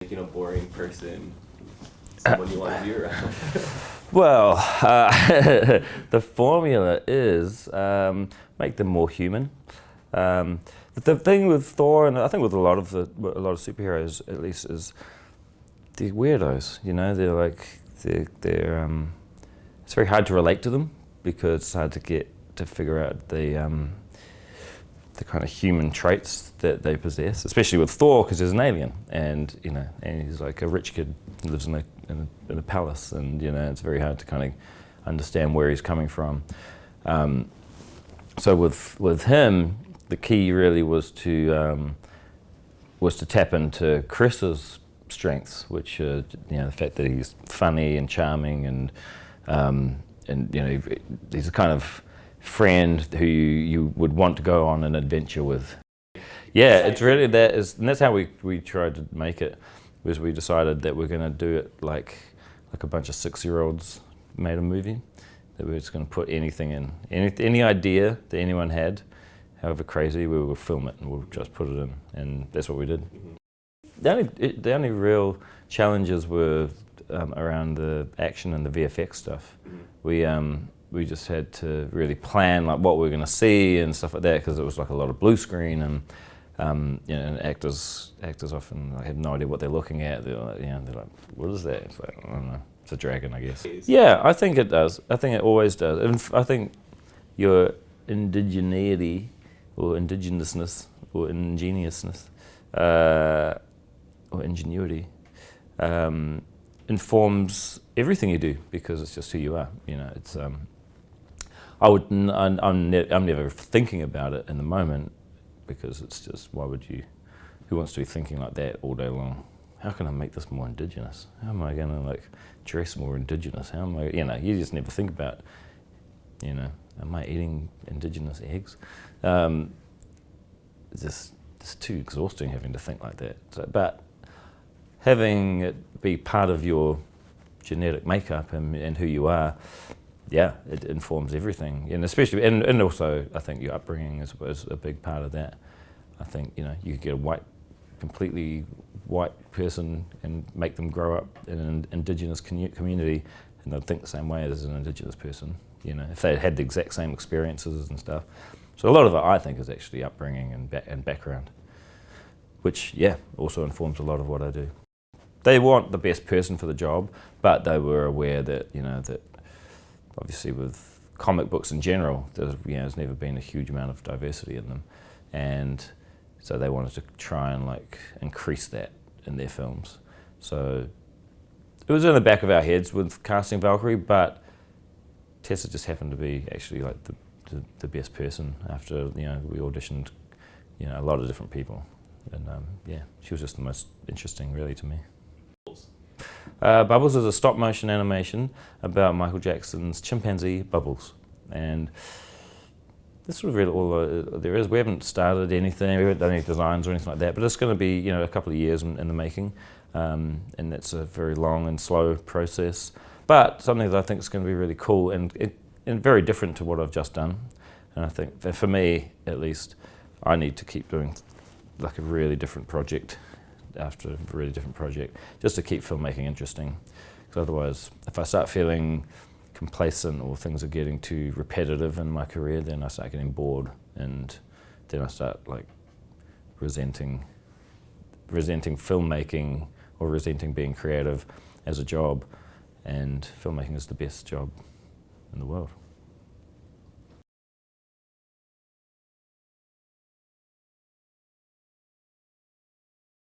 Making a boring person someone you want to be around? Well, the formula is make them more human. The thing with Thor, and I think with a lot of superheroes at least, is they're weirdos. You know, they're it's very hard to relate to them because it's hard to figure out the kind of human traits that they possess, especially with Thor, because he's an alien, and he's like a rich kid who lives in a palace, and it's very hard to kind of understand where he's coming from. So with him, the key really was to tap into Chris's strengths, which the fact that he's funny and charming, and he's a kind of friend who you would want to go on an adventure with. Yeah, it's really and that's how we tried to make it. Was we decided that we're going to do it like a bunch of 6-year-olds made a movie. That we were just going to put anything in, any idea that anyone had, however crazy, we would film it and we'll just put it in, and that's what we did. The only real challenges were around the action and the VFX stuff. We just had to really plan like what we were going to see and stuff like that, because it was like a lot of blue screen, and actors often have no idea what they're looking at. They're like, what is that? It's like, I don't know, it's a dragon, I guess. Yeah, I think it does. I think it always does. And I think your indigeneity or indigenousness or ingeniousness or ingenuity informs everything you do, because it's just who you are. It's I'm never thinking about it in the moment, because it's just, who wants to be thinking like that all day long? How can I make this more indigenous? How am I going to dress more indigenous? How am I, you just never think about, am I eating indigenous eggs? It's just too exhausting having to think like that. But having it be part of your genetic makeup and who you are, yeah, it informs everything, and especially, and also I think your upbringing is a big part of that. I think you could get a completely white person and make them grow up in an indigenous community, and they'd think the same way as an indigenous person. If they had the exact same experiences and stuff. So a lot of it, I think, is actually upbringing and background, which also informs a lot of what I do. They want the best person for the job, but they were aware that that obviously with comic books in general, there's never been a huge amount of diversity in them, and so they wanted to try and increase that in their films. So it was in the back of our heads with casting Valkyrie, but Tessa just happened to be actually the best person after we auditioned a lot of different people, and she was just the most interesting really to me. Bubbles is a stop motion animation about Michael Jackson's chimpanzee Bubbles, and that's sort of really all there is. We haven't started anything, we haven't done any designs or anything like that, but it's going to be a couple of years in the making, and that's a very long and slow process, but something that I think is going to be really cool and very different to what I've just done. And I think that for me, at least, I need to keep doing a really different project after a really different project, just to keep filmmaking interesting. Because otherwise, if I start feeling complacent or things are getting too repetitive in my career, then I start getting bored, and then I start resenting filmmaking or resenting being creative as a job. And filmmaking is the best job in the world.